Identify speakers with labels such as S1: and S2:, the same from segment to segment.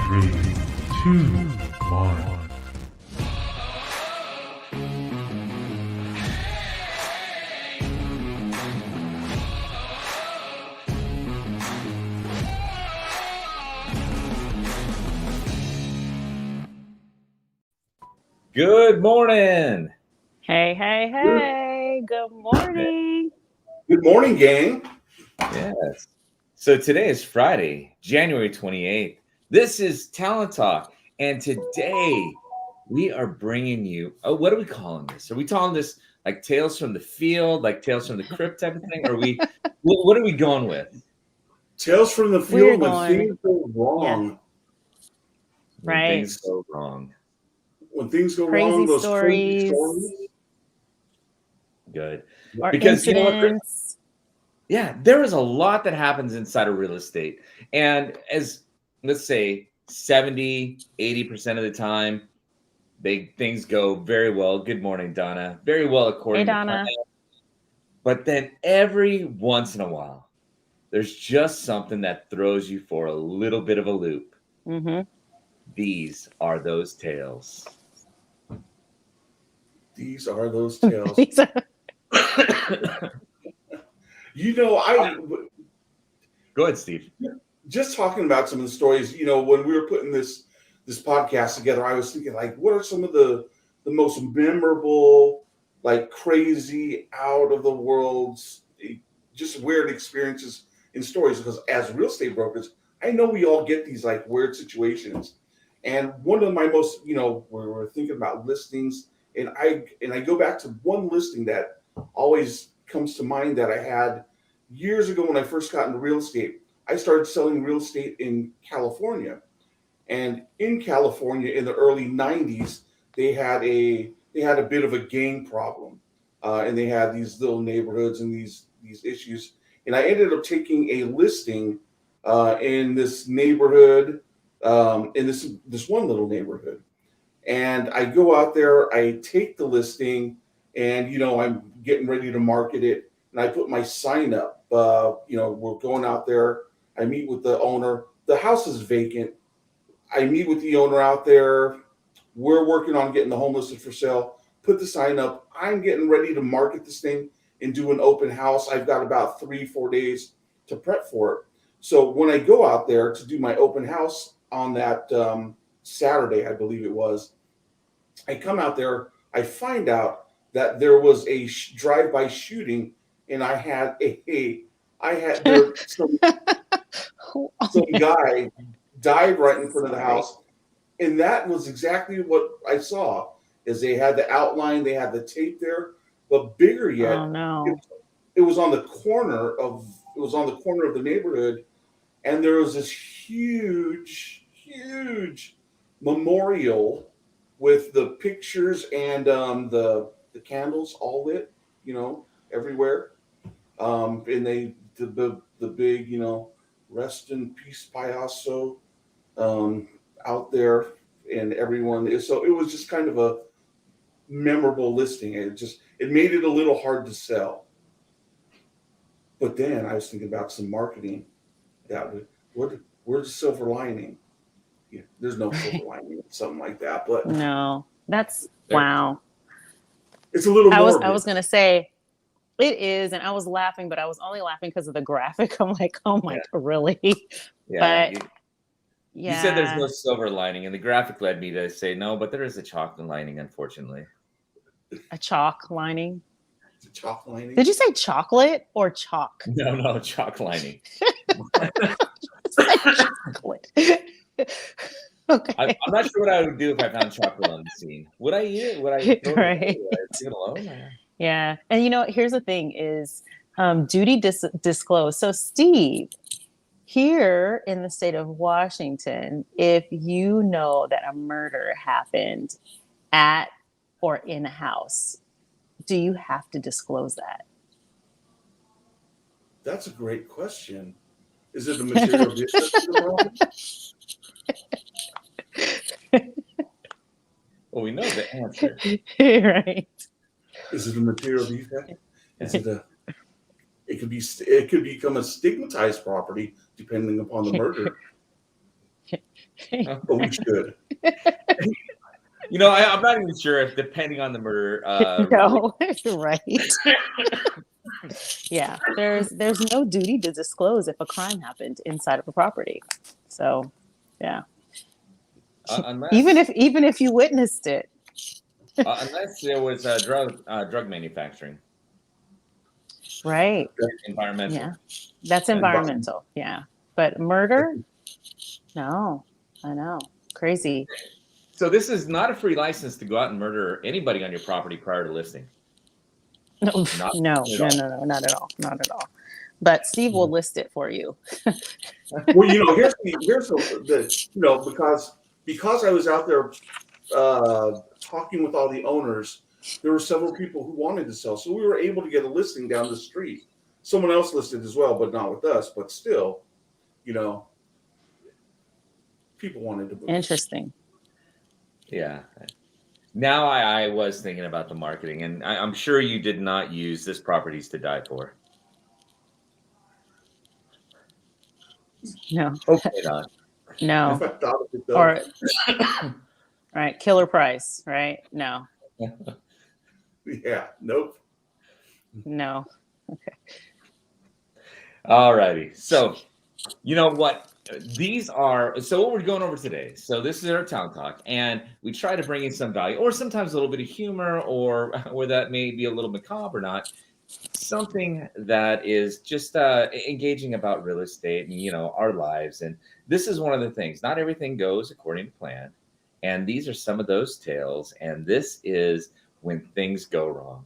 S1: Three, two, one.
S2: Good morning.
S3: Hey. Good morning.
S4: Good morning, gang.
S2: Yes. So today is Friday, January 28th. This is Talent Talk. And today we are bringing you, what are we calling this? Are we calling this like Tales from the Field, like Tales from the Crypt type of thing? Or what are we going with?
S4: Tales from the field when things go wrong.
S2: When things go wrong.
S4: When things go
S3: Crazy
S4: wrong, those
S3: stories.
S4: crazy stories.
S2: Good.
S3: Or
S2: Because
S3: incidents.
S2: you know what? Yeah, there is a lot that happens inside of real estate. And as let's say 70, 80% of the time, things go very well. Good morning, Donna. Very well according to plan. But then every once in a while, there's just something that throws you for a little bit of a loop.
S3: Mm-hmm.
S2: These are those tales.
S4: These are those tales. You know,
S2: Go ahead, Steve.
S4: Just talking about some of the stories, you know, when we were putting this podcast together, I was thinking, like, what are some of the most memorable, like crazy, out of the world, just weird experiences in stories? Because as real estate brokers, I know we all get these like weird situations. And one of my most, you know, we're thinking about listings, and I go back to one listing that always comes to mind that I had years ago when I first got into real estate. I started selling real estate in California, and in California in the early '90s, they had a bit of a gang problem, and they had these little neighborhoods and these issues. And I ended up taking a listing in this neighborhood, in this one little neighborhood. And I go out there, I take the listing, and you know, I'm getting ready to market it, and I put my sign up. You know, we're going out there. I meet with the owner. The house is vacant. I meet with the owner out there. We're working on getting the home listed for sale. Put the sign up. I'm getting ready to market this thing and do an open house. I've got about 3-4 days to prep for it. So when I go out there to do my open house on that Saturday, I believe it was, I come out there, I find out that there was a drive-by shooting, and I had some guy died right in front of the house. And that was exactly what I saw. Is they had the outline, they had the tape there, but bigger yet, it was on the corner of the neighborhood, and there was this huge memorial with the pictures and the candles all lit, you know, everywhere. And the big, you know, rest in peace, Payaso, out there, and everyone. So it was just kind of a memorable listing. It made it a little hard to sell. But then I was thinking about some marketing. Where's the silver lining? Yeah, there's no silver lining, something like that. But
S3: no, that's wow.
S4: It's a little.
S3: I was gonna say it is, and I was laughing, but I was only laughing because of the graphic. I'm like, oh my, really?
S2: Yeah.
S3: But
S2: you said there's no silver lining, and the graphic led me to say no, but there is a chocolate lining, unfortunately.
S3: A chalk lining?
S4: A chalk lining?
S3: Did you say chocolate or chalk?
S2: No, chalk lining.
S3: Chocolate. Okay.
S2: I'm not sure what I would do if I found chocolate on the scene. Would I eat it? Would I throw it away? Would I leave it alone?
S3: Yeah. And you know, here's the thing is duty disclosed. So Steve, here in the state of Washington, if you know that a murder happened at or in a house, do you have to disclose that?
S4: That's a great question. Is it the material defect?
S2: Well, we know the answer.
S3: Right.
S4: Is it a material defect? Is it it could become a stigmatized property depending upon the murder. But we should.
S2: I'm not even sure if, depending on the murder,
S3: No, right. Yeah, there's no duty to disclose if a crime happened inside of a property. So, yeah.
S2: unless
S3: Even if you witnessed it.
S2: unless there was drug manufacturing,
S3: Right.
S2: environmental.
S3: Yeah. That's environmental. Yeah. But murder? No. I know. Crazy.
S2: So this is not a free license to go out and murder anybody on your property prior to listing.
S3: No,
S2: Not
S3: no,
S2: at
S3: no,
S2: all.
S3: no, not at all. Not at all. But Steve will list it for you.
S4: Well, here's because I was out there talking with all the owners, there were several people who wanted to sell, so we were able to get a listing down the street. Someone else listed as well, but not with us. But still, people wanted to move.
S3: Interesting.
S2: Yeah. Now I was thinking about the marketing, and I'm sure you did not use this properties to die for.
S3: No.
S2: Hopefully not.
S3: No.
S4: If I thought of it, though.
S3: Or right, killer price, right? No.
S4: Yeah, nope.
S3: No.
S2: All righty. So, you know what? What we're going over today. So this is our town talk, and we try to bring in some value, or sometimes a little bit of humor, or where that may be a little macabre or not. Something that is just engaging about real estate and our lives. And this is one of the things. Not everything goes according to plan, and these are some of those tales. And this is when things go wrong.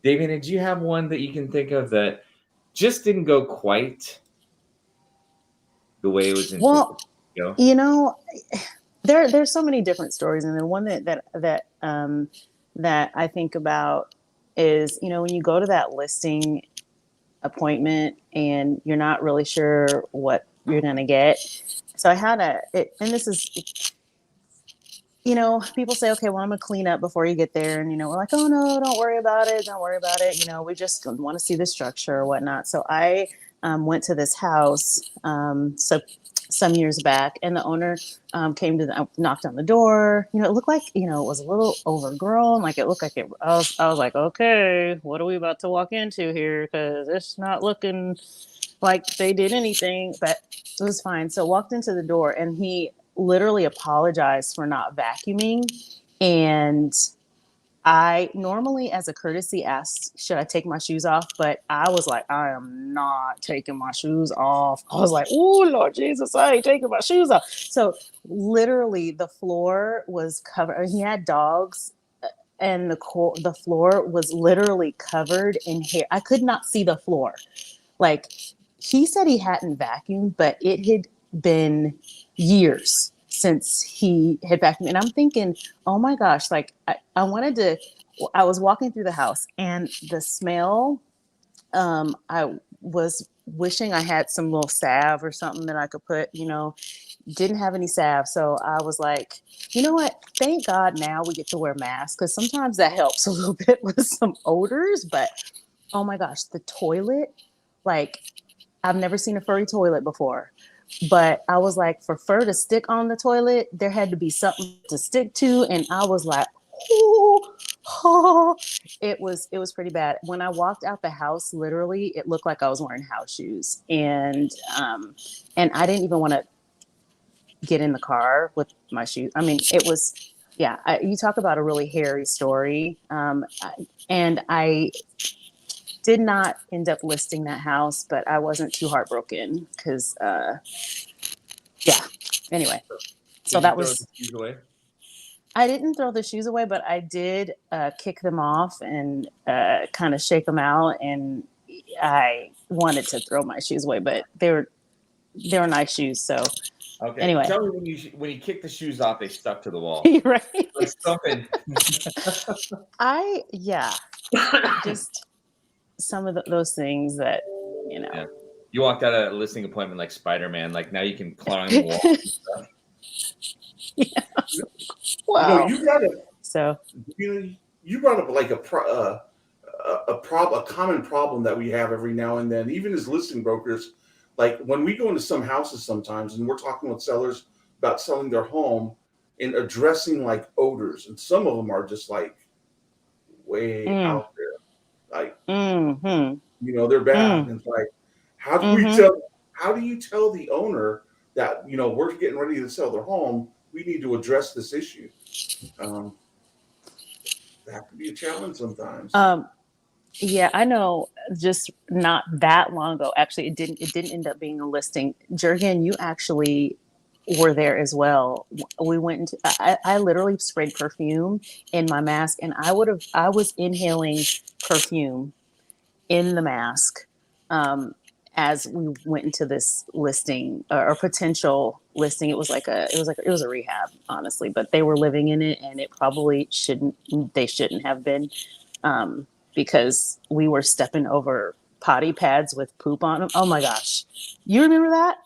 S2: Davian, did you have one that you can think of that just didn't go quite the way it was intended to go?
S3: There's so many different stories, and the one that I think about is, when you go to that listing appointment and you're not really sure what you're going to get. So I had and this is, people say, okay, well, I'm going to clean up before you get there. And, we're like, oh no, don't worry about it. Don't worry about it. We just want to see the structure or whatnot. So I went to this house some years back, and the owner knocked on the door. It looked like, it was a little overgrown. Like it looked like it, I was like, okay, what are we about to walk into here? Because it's not looking like they did anything, but it was fine. So walked into the door, and he literally apologized for not vacuuming. And I normally, as a courtesy, ask, should I take my shoes off? But I was like, I am not taking my shoes off. I was like, oh, Lord Jesus, I ain't taking my shoes off. So literally the floor was covered. He had dogs, and the floor was literally covered in hair. I could not see the floor. Like, he said he hadn't vacuumed, but it had been years since he had vacuumed. And I'm thinking, oh my gosh, like I was walking through the house, and the smell, I was wishing I had some little salve or something that I could put, didn't have any salve. So I was like, you know what? Thank God now we get to wear masks, because sometimes that helps a little bit with some odors. But oh my gosh, the toilet, like, I've never seen a furry toilet before. But I was like, for fur to stick on the toilet, there had to be something to stick to. And I was like, it was pretty bad. When I walked out the house, literally, it looked like I was wearing house shoes. And I didn't even want to get in the car with my shoes. I mean, it was, yeah, you talk about a really hairy story. And I did not end up listing that house, but I wasn't too heartbroken because, anyway. So that was. I didn't throw the shoes away, but I did kick them off and kind of shake them out. And I wanted to throw my shoes away, but they were nice shoes. So
S2: okay.
S3: Anyway,
S2: tell me when you kicked the shoes off, they stuck to the wall.
S3: Right?
S2: Like something.
S3: Just some of those things that
S2: Yeah. You walked out of a listing appointment like Spider-Man. Like, now you can climb the wall and stuff.
S3: Yeah. Wow.
S4: You brought up.
S3: So
S4: you brought up like a common problem that we have every now and then, even as listing brokers. Like when we go into some houses sometimes, and we're talking with sellers about selling their home and addressing like odors, and some of them are just like way out there, like they're bad. And it's like, how do we tell? How do you tell the owner that we're getting ready to sell their home? We need to address this issue. That could be a challenge sometimes.
S3: Yeah, I know. Just not that long ago, actually, it didn't end up being a listing. Jurgen, you actually were there as well. We went into. I literally sprayed perfume in my mask, and I was inhaling perfume in the mask as we went into this listing or potential listing. It was a rehab, honestly, but they were living in it, and it probably shouldn't have been. Because we were stepping over potty pads with poop on them. Oh my gosh. You remember that?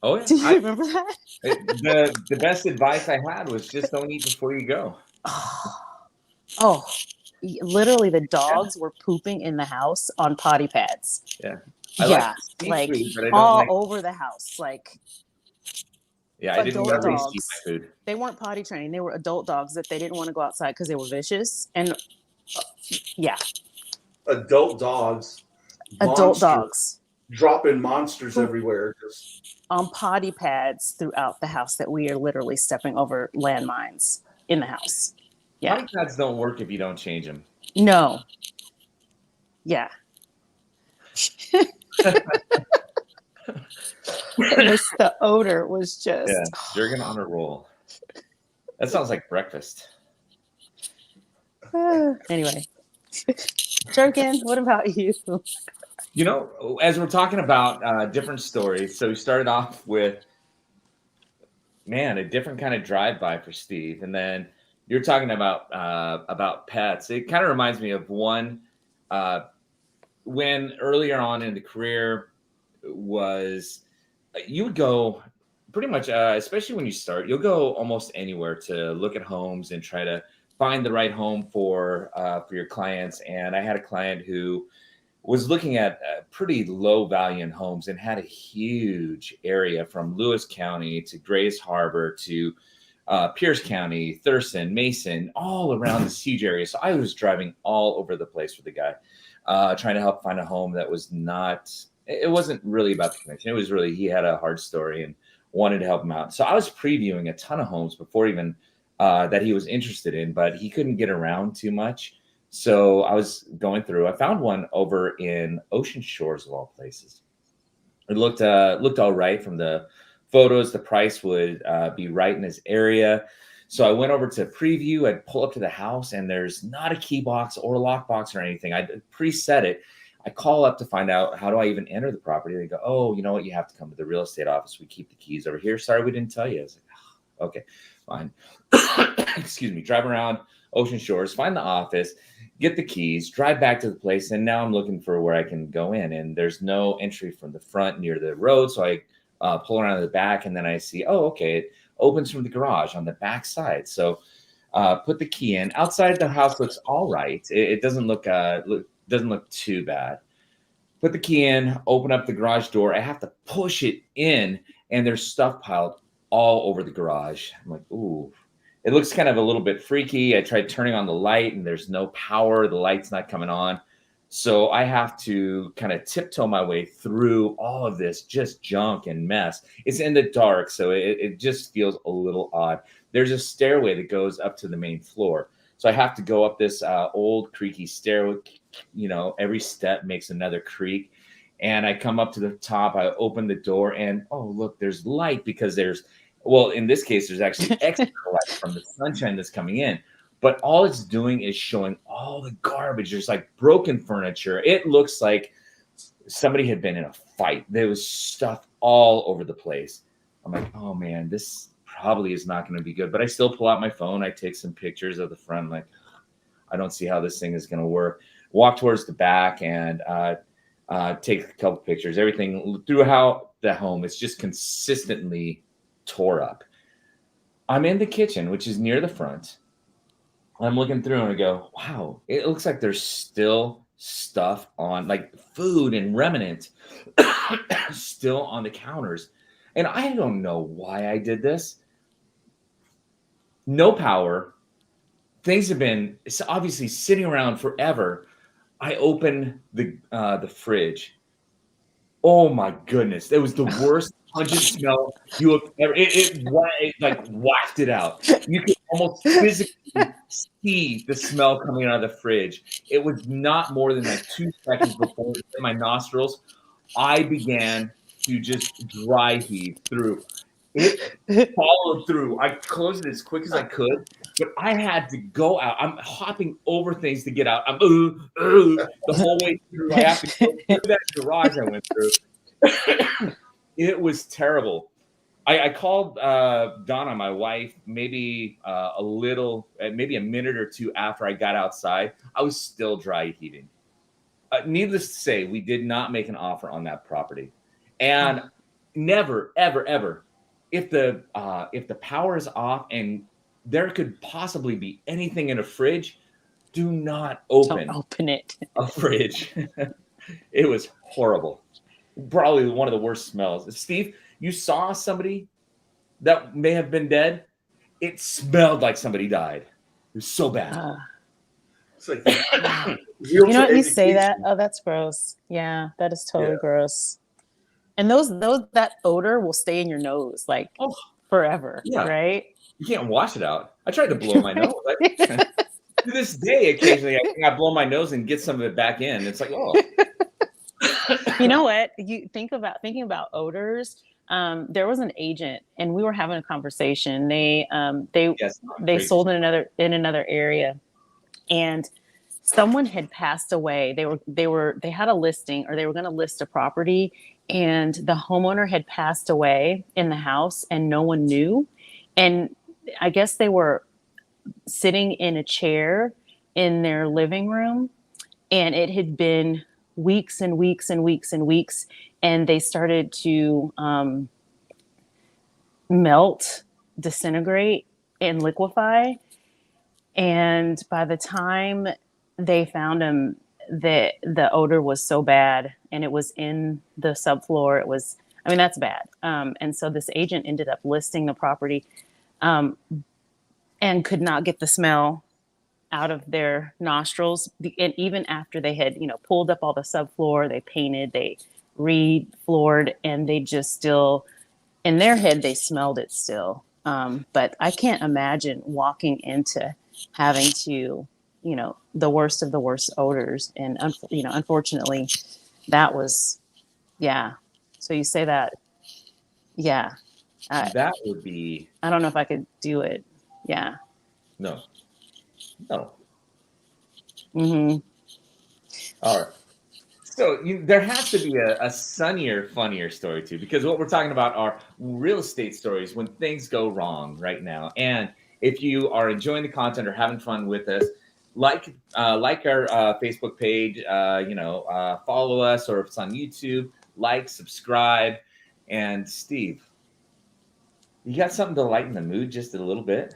S2: Oh yeah.
S3: Do you remember that?
S2: The best advice I had was just don't eat before you go.
S3: Oh, literally the dogs were pooping in the house on potty pads.
S2: Yeah.
S3: Like
S2: food, but I don't
S3: all over the house. Like,
S2: yeah, I didn't want to
S3: dogs.
S2: eat my food.
S3: They weren't potty trained. They were adult dogs that they didn't want to go outside because they were vicious. And yeah.
S4: Adult dogs. Dropping monsters everywhere. Just
S3: on potty pads throughout the house that we are literally stepping over landmines in the house. Yeah.
S2: Potty pads don't work if you don't change them.
S3: No. Yeah. The odor was just.
S2: Yeah, Jurgen on a roll. That sounds like breakfast.
S3: Anyway. Jurgen, what about you?
S2: As we're talking about different stories, so we started off with, a different kind of drive-by for Steve, and then you're talking about pets. It kind of reminds me of one when earlier on in the career was you would go pretty much, especially when you start, you'll go almost anywhere to look at homes and try to find the right home for your clients. And I had a client who was looking at pretty low value in homes and had a huge area from Lewis County to Grays Harbor to Pierce County, Thurston, Mason, all around this huge area. So I was driving all over the place with the guy, trying to help find a home that was it wasn't really about the connection. It was really, he had a hard story and wanted to help him out. So I was previewing a ton of homes before even that he was interested in, but he couldn't get around too much. So I was going through, I found one over in Ocean Shores of all places. It looked all right from the photos. The price would be right in his area. So I went over to preview. I'd pull up to the house and there's not a key box or a lock box or anything. I preset it. I call up to find out, how do I even enter the property? They go, oh, you know what? You have to come to the real estate office. We keep the keys over here. Sorry, we didn't tell you. I was like, oh, okay, fine. Excuse me. Drive around Ocean Shores, find the office, get the keys, drive back to the place. And now I'm looking for where I can go in. And there's no entry from the front near the road. So I pull around to the back and then I see, oh, okay, it opens from the garage on the back side. So put the key in. Outside the house looks all right. It doesn't look too bad. Put the key in, open up the garage door. I have to push it in and there's stuff piled all over the garage. I'm like, ooh, it looks kind of a little bit freaky. I tried turning on the light and there's no power. The light's not coming on. So I have to kind of tiptoe my way through all of this just junk and mess. It's in the dark, so it just feels a little odd. There's a stairway that goes up to the main floor. So I have to go up this old creaky stairway. Every step makes another creak. And I come up to the top. I open the door and, oh, look, there's light because in this case, there's actually extra light from the sunshine that's coming in. But all it's doing is showing all the garbage. There's like broken furniture. It looks like somebody had been in a fight. There was stuff all over the place. I'm like, oh man, this probably is not going to be good. But I still pull out my phone. I take some pictures of the front. I'm like, I don't see how this thing is going to work. Walk towards the back and take a couple pictures. Everything throughout the home is just consistently tore up. I'm in the kitchen, which is near the front. I'm looking through and I go, wow, it looks like there's still stuff on, like food and remnant still on the counters. And I don't know why I did this. No power. Things have been obviously sitting around forever. I open the fridge. Oh my goodness. It was the worst pungent smell you have ever it like wafted out. You could almost physically see the smell coming out of the fridge. It was not more than like 2 seconds before it hit my nostrils. I began to just dry heave through. It followed through. I closed it as quick as I could, but I had to go out. I'm hopping over things to get out. I'm the whole way through. I have to go through that garage I went through. It was terrible. I called Donna, my wife, maybe maybe a minute or two after I got outside. I was still dry heaving. Needless to say, we did not make an offer on that property, and never, ever, ever, if the power is off and there could possibly be anything in a fridge, do not open
S3: it.
S2: a fridge. It was horrible. Probably one of the worst smells. Steve, you saw somebody that may have been dead. It smelled like somebody died. It was so bad.
S4: It's like
S3: you know what, you say that? Oh, that's gross. Yeah, that is totally gross. And those that odor will stay in your nose like forever, right?
S2: You can't wash it out. I tried to blow my nose. To this day, occasionally I blow my nose and get some of it back in. It's like, oh.
S3: You know what? You thinking about odors. There was an agent, and we were having a conversation. They sold in another area, and someone had passed away. They had a listing, or they were going to list a property, and the homeowner had passed away in the house, and no one knew. And I guess they were sitting in a chair in their living room, and it had been weeks and weeks and weeks and weeks, and they started to melt, disintegrate, and liquefy. And by the time they found him, the odor was so bad, and it was in the subfloor. That's bad. And so this agent ended up listing the property, and could not get the smell out of their nostrils. And even after they had, pulled up all the subfloor, they painted, they re-floored, and they just still, in their head, they smelled it still. But I can't imagine walking into having to, the worst of the worst odors. And, unfortunately, that was, So you say that,
S2: that would be.
S3: I don't know if I could do it. Yeah.
S2: No.
S3: Mm-hmm.
S2: All right. So there has to be a sunnier, funnier story too, because what we're talking about are real estate stories when things go wrong right now. And if you are enjoying the content or having fun with us, like our Facebook page, follow us, or if it's on YouTube, like, subscribe. And Steve, you got something to lighten the mood just a little bit?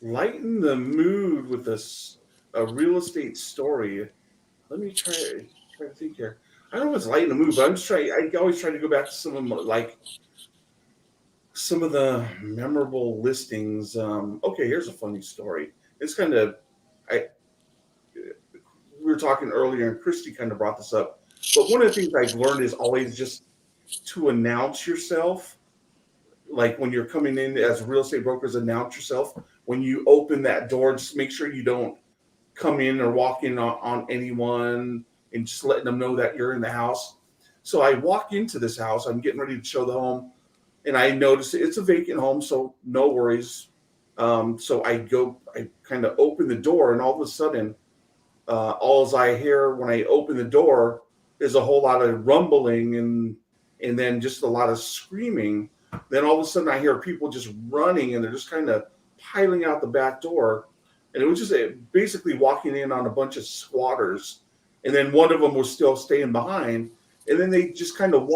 S4: Lighten the mood with a real estate story. Let me try to think here. I don't know if it's lighten the mood, but I always try to go back to some of the memorable listings. Okay, here's a funny story. It's kind of, we were talking earlier, and Christy kind of brought this up. But one of the things I've learned is always just to announce yourself. Like when you're coming in as real estate brokers, announce yourself. When you open that door, just make sure you don't come in or walk in on anyone, and just letting them know that you're in the house. So I walk into this house. I'm getting ready to show the home, and I notice it's a vacant home, so no worries. So I kind of open the door, and all of a sudden, all I hear when I open the door is a whole lot of rumbling and then just a lot of screaming. Then all of a sudden I hear people just running, and they're just kind of piling out the back door. And it was just basically walking in on a bunch of squatters. And then one of them was still staying behind. And then they just kind of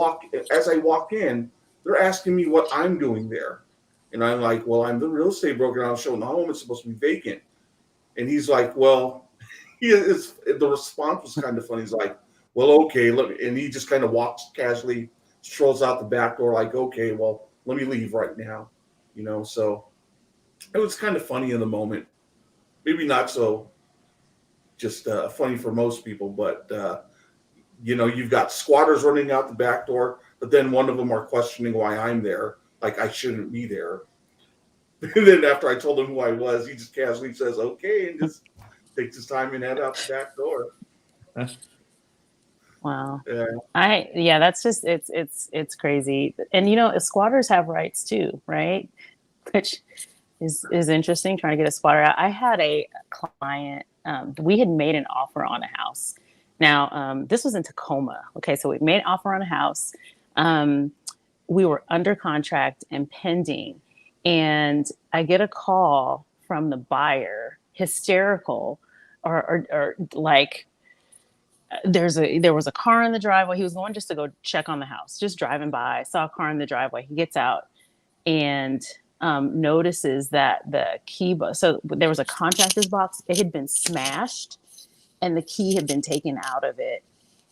S4: as I walk in, they're asking me what I'm doing there. And I'm like, well, I'm the real estate broker, and I was showing the home. It's supposed to be vacant. And he's like, well, the response was kind of funny. He's like, well, okay, look. And he just kind of walks casually strolls out the back door like, okay, well, let me leave right now. So it was kind of funny in the moment. Maybe not so just funny for most people, but you've got squatters running out the back door, but then one of them are questioning why I'm there, like I shouldn't be there. And then after I told him who I was, he just casually says, okay, and just takes his time and head out the back door.
S3: Wow.
S4: Yeah.
S3: That's just it's crazy. And squatters have rights too, right? Which is interesting, trying to get a squatter out. I had a client, we had made an offer on a house. Now, this was in Tacoma. Okay, so we made an offer on a house. We were under contract and pending. And I get a call from the buyer, hysterical, or like, there was a car in the driveway. He was going just to go check on the house, just driving by, saw a car in the driveway. He gets out and notices that the key, so there was a contractor's box. It had been smashed and the key had been taken out of it.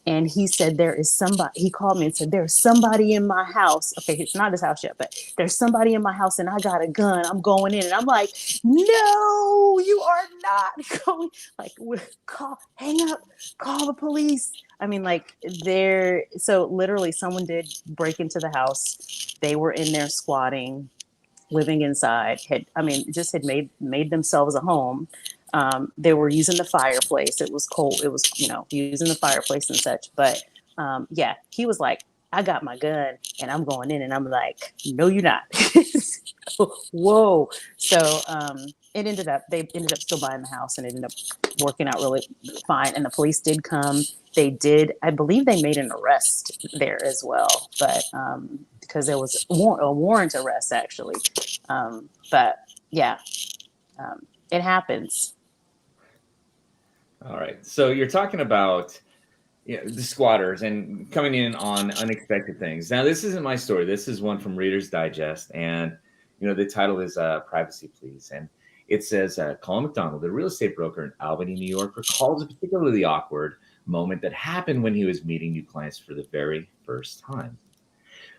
S3: And he said, there is somebody, he called me and said, there's somebody in my house. Okay, it's not his house yet, but there's somebody in my house and I got a gun. I'm going in. And I'm like, no, you are not going. Like, hang up, call the police. I mean, like, so literally someone did break into the house. They were in there squatting, living inside, had made themselves a home. They were using the fireplace. It was cold. It was, using the fireplace and such. But he was like, I got my gun and I'm going in. And I'm like, no, you're not. Whoa. So they ended up still buying the house and it ended up working out really fine. And the police did come. I believe they made an arrest there as well. But because there was a warrant arrest actually. It happens.
S2: All right. So you're talking about the squatters and coming in on unexpected things. Now, this isn't my story. This is one from Reader's Digest. And, the title is Privacy Please. And it says, Colin McDonald, a real estate broker in Albany, New York, recalls a particularly awkward moment that happened when he was meeting new clients for the very first time.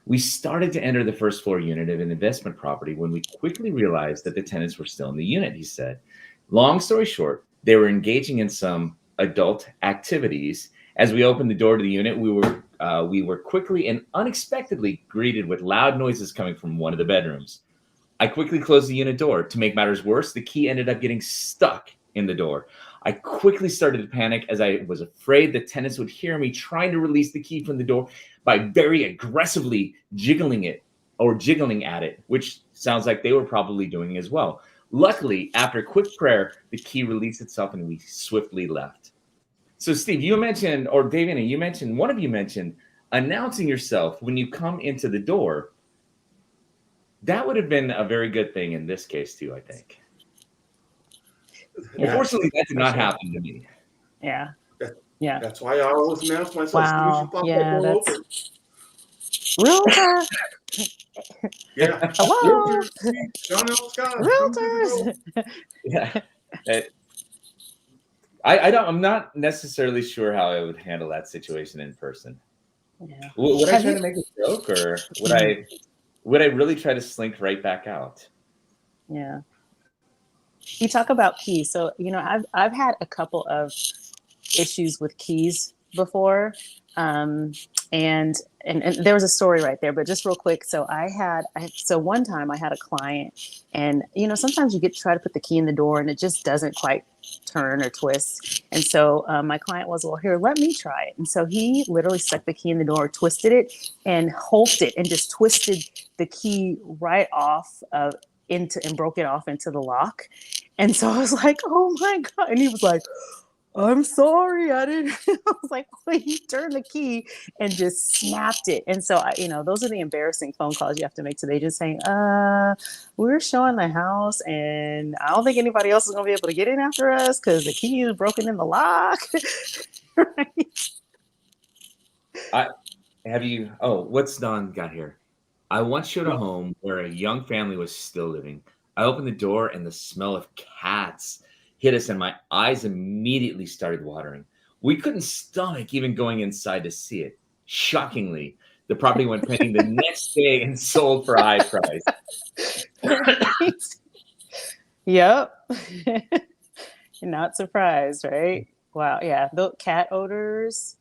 S2: We started to enter the first floor unit of an investment property when we quickly realized that the tenants were still in the unit, he said. Long story short, they were engaging in some adult activities. As we opened the door to the unit, we were quickly and unexpectedly greeted with loud noises coming from one of the bedrooms. I quickly closed the unit door. To make matters worse, the key ended up getting stuck in the door. I quickly started to panic as I was afraid the tenants would hear me trying to release the key from the door by very aggressively jiggling at it, which sounds like they were probably doing as well. Luckily, after a quick prayer, the key released itself and we swiftly left. So, Steve, you mentioned, or Davina, one of you mentioned announcing yourself when you come into the door. That would have been a very good thing in this case, too, I think. Yeah. Unfortunately, that did not happen to me.
S3: Yeah.
S4: Yeah. That's why I always announce myself.
S3: Wow. Yeah, that's realtor.
S4: Yeah.
S3: Hello.
S4: John L. Scott.
S3: Realtors.
S2: Yeah. I'm not necessarily sure how I would handle that situation in person.
S3: Yeah.
S2: Would I try to make a joke, or would I really try to slink right back out?
S3: Yeah. You talk about keys. So, I've had a couple of issues with keys before. And there was a story right there, but just real quick. So one time I had a client and, sometimes you get to try to put the key in the door and it just doesn't quite turn or twist. And so my client was, well, here, let me try it. And so he literally stuck the key in the door, twisted it and holed it and just twisted the key right off and broke it off into the lock. And so I was like, oh my God. And he was like, I'm sorry, I didn't. I was like, well, he turned the key and just snapped it. And so, those are the embarrassing phone calls you have to make to the agent saying, we're showing the house and I don't think anybody else is going to be able to get in after us because the key is broken in the lock.
S2: Right? What's Don got here? I once showed a home where a young family was still living. I opened the door and the smell of cats hit us and my eyes immediately started watering. We couldn't stomach even going inside to see it. Shockingly, The property went pending the next day and sold for a high price.
S3: Right? Yep. You're not surprised, right? Wow. Yeah. The cat odors.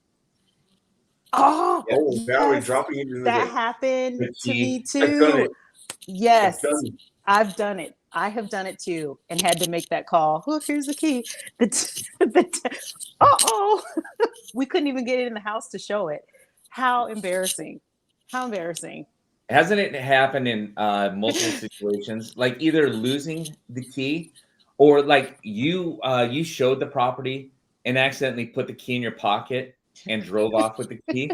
S3: Oh,
S4: Oh, Valerie
S3: yes.
S4: dropping it in
S3: That
S4: the
S3: happened
S2: The
S3: to me
S2: key.
S4: I've done
S3: too.
S4: it.
S3: Yes.
S4: I've done it.
S3: I've done it. I have done it too, and had to make that call. Oh, here's the key. Uh-oh. We couldn't even get it in the house to show it. How embarrassing. How embarrassing.
S2: Hasn't it happened in multiple situations? Like either losing the key, or like you showed the property and accidentally put the key in your pocket and drove off with the key,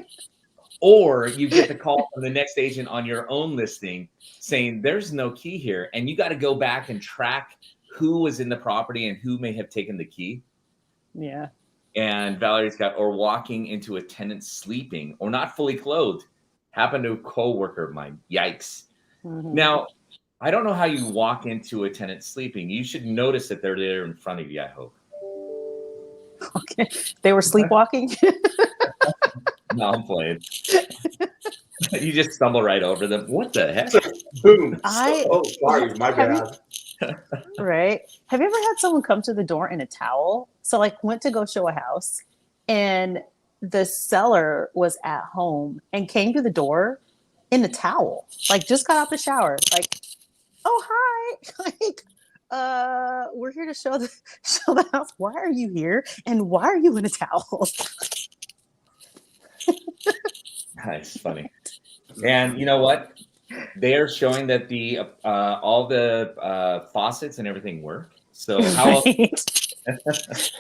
S2: or you get the call from the next agent on your own listing saying there's no key here, and you got to go back and track who was in the property and who may have taken the key.
S3: Yeah.
S2: And Valerie's got, or walking into a tenant sleeping or not fully clothed. Happened to a coworker of mine. Yikes.
S3: Mhm.
S2: Now, I don't know how you walk into a tenant sleeping. You should notice that they're there in front of you, I hope.
S3: Okay. They were sleepwalking.
S2: No, I'm playing. You just stumble right over them. What the heck?
S4: Boom.
S3: I-
S4: Oh, sorry, my
S3: Have you-
S4: bad.
S3: Right. Have you ever had someone come to the door in a towel? So like went to go show a house and the seller was at home and came to the door in the towel. Like just got out the shower. Like, oh hi. Like we're here to show the house. Why are you here? And why are you in a towel?
S2: That's funny. And you know what? They are showing that the all the faucets and everything work. So how else?
S3: Right?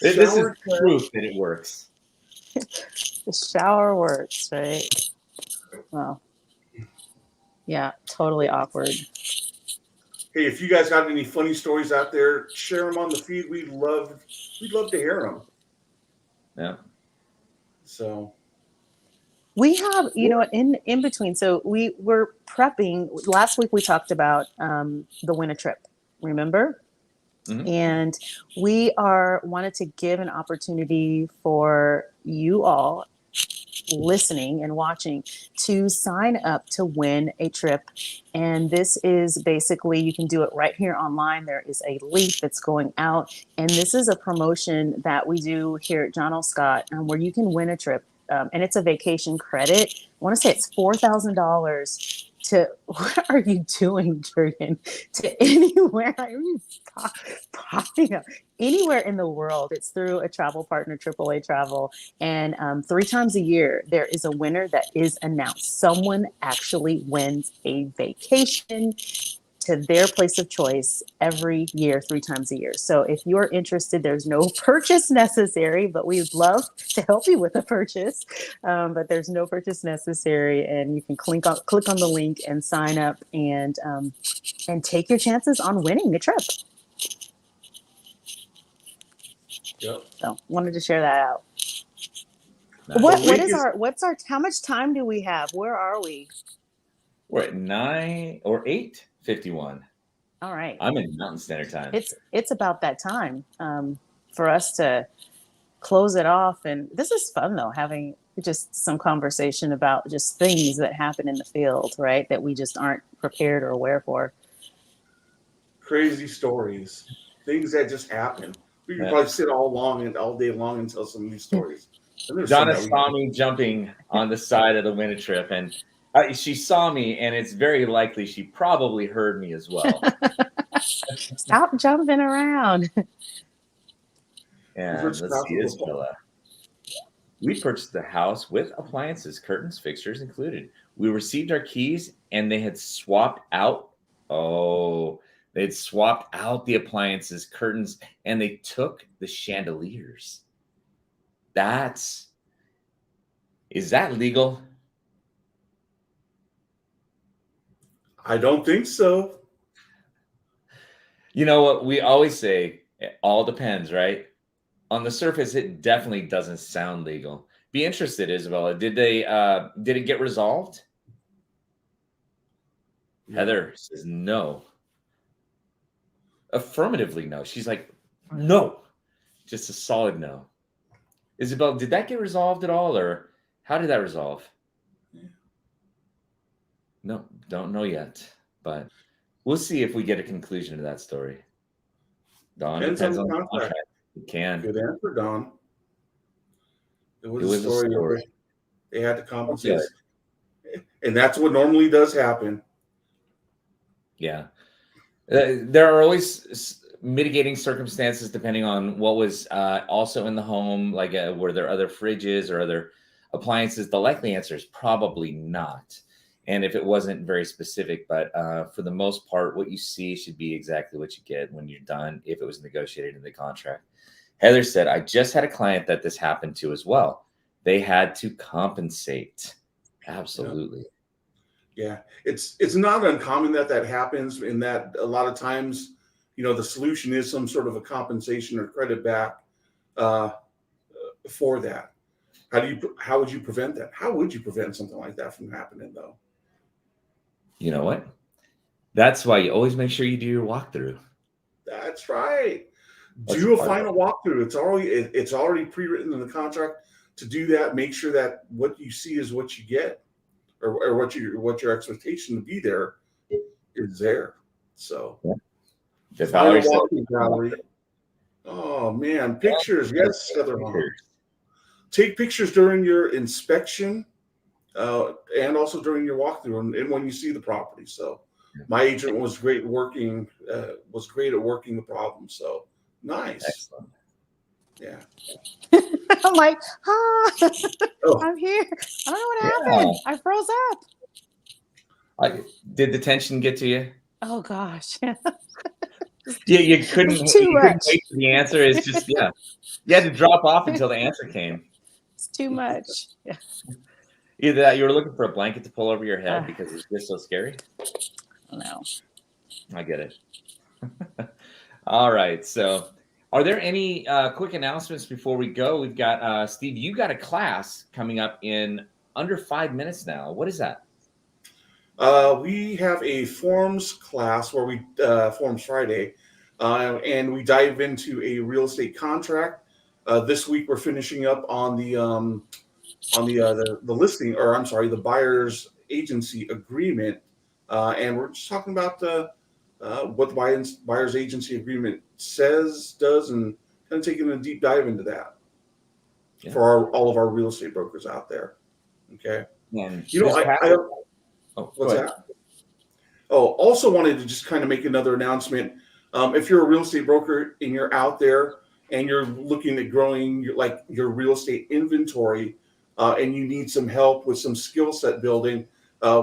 S2: This is
S4: Shower
S2: proof that it works.
S3: The shower works, right? Well, yeah, totally awkward.
S4: Hey, if you guys got any funny stories out there, share them on the feed. We'd love to hear them.
S2: Yeah.
S4: So
S3: We have, you know, in between. So we were prepping. Last week we talked about the winter trip. Remember?
S2: Mhm.
S3: And we wanted to give an opportunity for you all listening and watching to sign up to win a trip. And this is basically, you can do it right here online. There is a link that's going out. And this is a promotion that we do here at John L. Scott where you can win a trip. And it's a vacation credit. I want to say it's $4,000 to, what are you doing, Jurgen? To anywhere, popping up anywhere in the world. It's through a travel partner, AAA Travel. And 3 times a year, there is a winner that is announced. Someone actually wins a vacation to their place of choice every year, 3 times a year. So if you're interested, there's no purchase necessary, but we would love to help you with a purchase. But there's no purchase necessary, and you can click on the link and sign up and take your chances on winning the trip.
S4: yep.
S3: So wanted to share that out.
S2: Nice.
S3: What's our how much time do we have? Where are we?
S2: We're at 9 or 8:51.
S3: All right.
S2: I'm in Mountain Standard Time.
S3: It's about that time for us to close it off. And this is fun though, having just some conversation about just things that happen in the field, right? That we just aren't prepared or aware for.
S4: Crazy stories, things that just happen. We could
S2: Yeah.
S4: probably sit all day long and tell some of these stories. And there's some
S2: Donna
S4: that we-
S2: saw me jumping on the side of the winter trip, and she saw me, and it's very likely she probably heard me as well.
S3: Stop jumping around.
S2: And
S4: First
S2: let's
S4: class
S2: see,
S4: of
S2: Isabella. We purchased the house with appliances, curtains, fixtures included. We received our keys, and they had swapped out. Oh, they'd swapped out the appliances, curtains, and they took the chandeliers. Is that legal?
S4: I don't think so.
S2: You know what we always say, it all depends, right? On the surface, it definitely doesn't sound legal. Be interested, Isabella. Did it get resolved? Heather says no. Affirmatively no. She's like, no. Just a solid no. Isabel, did that get resolved at all, or How did that resolve?
S4: Yeah.
S2: No, don't know yet, but we'll see if we get a conclusion to that story. Don,
S4: Depends on
S2: depends
S4: the
S2: on the
S4: contract.
S2: contract. It can.
S4: Good answer, Don. It
S2: It
S4: was a
S2: was a
S4: story.
S2: story.
S4: They had to
S2: Okay.
S4: compensate, and that's what normally does happen.
S2: Yeah. There are always mitigating circumstances depending on what was also in the home. Like, were there other fridges or other appliances? The likely answer is probably not. And if it wasn't very specific, but for the most part, what you see should be exactly what you get when you're done, if it was negotiated in the contract. Heather said, I just had a client that this happened to as well. They had to compensate. Absolutely.
S4: Yeah, it's not uncommon that happens, in that a lot of times, the solution is some sort of a compensation or credit back uh, for that. How would you prevent that? How would you prevent something like that from happening, though?
S2: You know what? That's why you always make sure you do your walkthrough.
S4: That's right.
S2: That's
S4: Do a
S2: part of
S4: final walkthrough. It's already pre-written in the contract to do that. Make sure that what you see is what you get, or what your expectation to be there is there. So
S2: Yeah. The
S4: final
S2: Valerie said,
S4: walkthrough, Valerie. Oh man, pictures. Yes, Heather. Take pictures during your inspection, and also during your walkthrough, and when you see the property. So my agent was great at working the problem. So nice.
S2: excellent.
S4: Yeah.
S3: I'm like,
S4: Oh,
S3: I'm here. I don't know what
S2: Yeah.
S3: happened. I froze up.
S2: Did the tension get to you?
S3: Oh gosh.
S2: Yeah, you couldn't
S3: Too much.
S2: wait for the answer. It's just, yeah. You had to drop off until the answer came.
S3: It's too much. Yeah.
S2: Either that, you were looking for a blanket to pull over your head because it's just so scary.
S3: No.
S2: I get it. All right. So, are there any quick announcements before we go? We've got Steve. You got a class coming up in under 5 minutes now. What is that?
S4: We have a forms class where we Forms Friday, and we dive into a real estate contract. This week we're finishing up on the listing, or I'm sorry, the buyer's agency agreement, and we're just talking about what the buyer's agency agreement says, does, and kind of taking a deep dive into that for all of our real estate brokers out there. Okay,
S2: And
S4: what's that? Oh, also wanted to just kind of make another announcement. If you're a real estate broker and you're out there and you're looking at growing your real estate inventory, and you need some help with some skill set building,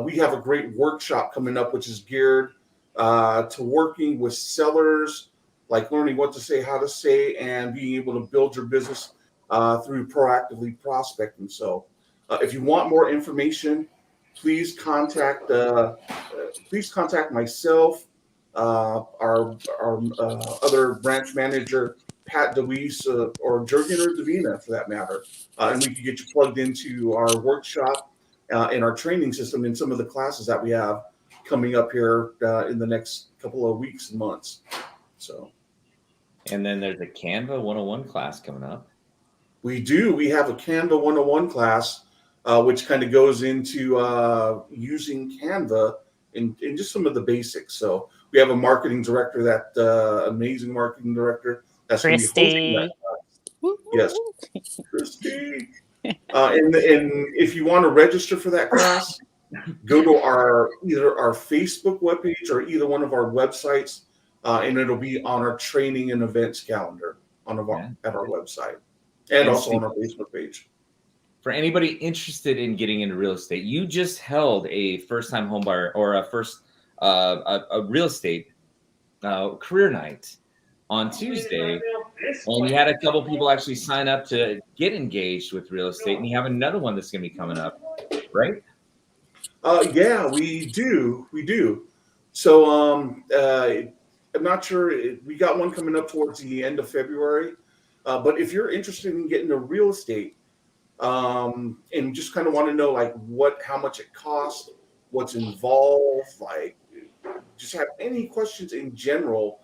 S4: we have a great workshop coming up, which is geared to working with sellers, like learning what to say, how to say, and being able to build your business through proactively prospecting. So if you want more information, please contact myself, our other branch manager, Pat DeWeese, or Jurgen or Davina, for that matter, and we can get you plugged into our workshop and our training system in some of the classes that we have coming up here in the next couple of weeks and months. So,
S2: and then there's a Canva 101 class coming up.
S4: We have a Canva 101 class, which kind of goes into using Canva in just some of the basics. So we have a marketing director, that amazing marketing director, that's going to be hosting that class. Yes, Christy. And if you want to register for that class, go to either our Facebook webpage or either one of our websites, and it'll be on our training and events calendar at our website, and also on our Facebook page.
S2: For anybody interested in getting into real estate, you just held a first-time home buyer or a real estate career night on Tuesday, and you had a couple people actually sign up to get engaged with real estate, and you have another one that's going to be coming up, right?
S4: Yeah, we do. So I'm not sure. We got one coming up towards the end of February, but if you're interested in getting into real estate, and just kind of want to know how much it costs, what's involved, just have any questions in general,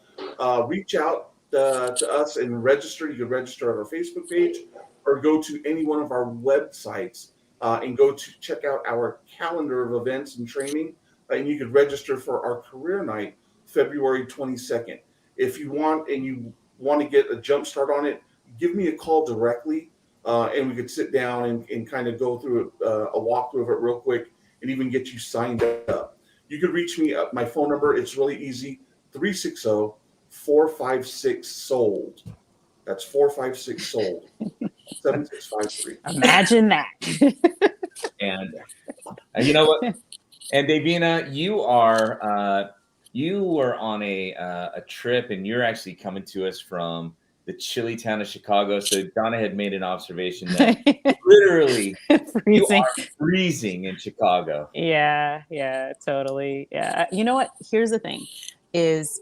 S4: reach out to us and register. You can register on our Facebook page or go to any one of our websites and go to check out our calendar of events and training, and you could register for our career night, February 22nd. If you want to get a jump start on it, give me a call directly, and we could sit down and kind of go through a walkthrough of it real quick and even get you signed up. You could reach me at my phone number. It's really easy, 360-456-SOLD. That's 456-SOLD. 7653.
S3: Imagine that.
S2: And you know what? And Davina, you were on a trip, and you're actually coming to us from the chilly town of Chicago. So Donna had made an observation that literally you are freezing in Chicago.
S3: Yeah, totally. Yeah. You know what? Here's the thing is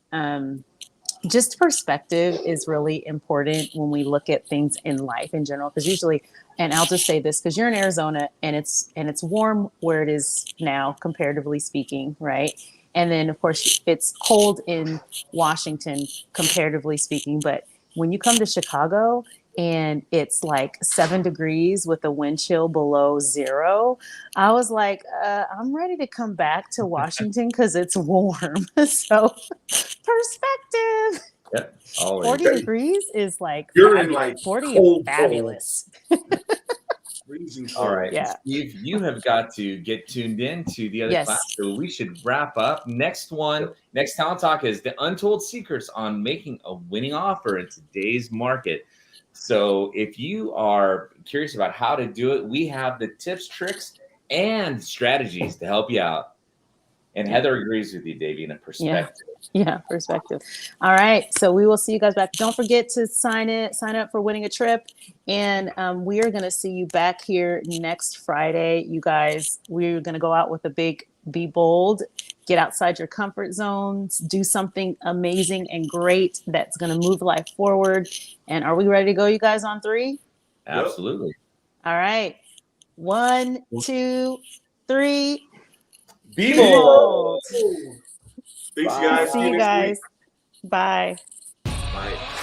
S3: just perspective is really important when we look at things in life in general. Because usually, and I'll just say this, because you're in Arizona and it's warm where it is now, comparatively speaking, right? And then of course it's cold in Washington, comparatively speaking. But when you come to Chicago and it's like 7 degrees with a wind chill below 0, I was like, I'm ready to come back to Washington because it's warm. So perspective.
S2: Yep, always.
S3: 40 degrees is like
S4: You're
S3: fabulous.
S4: in like
S3: 40
S4: cold,
S3: is fabulous.
S4: Freezing.
S2: All right.
S3: Yeah.
S2: Steve, you have got to get tuned in to the other
S3: Yes.
S2: class. So we should wrap up. Next Talent Talk is the untold secrets on making a winning offer in today's market. So if you are curious about how to do it, we have the tips, tricks, and strategies to help you out. And Heather agrees with you, Davey, in a perspective.
S3: Yeah, perspective. All right. So we will see you guys back. Don't forget to sign up for winning a trip. And we are going to see you back here next Friday. You guys, we're going to go out with a big be bold, get outside your comfort zones, do something amazing and great that's going to move life forward. And are we ready to go, you guys, on 3?
S2: Absolutely.
S3: All right. 1, 2, 3.
S2: Be bold.
S4: Thanks, guys.
S3: See you guys. Bye.
S4: Bye.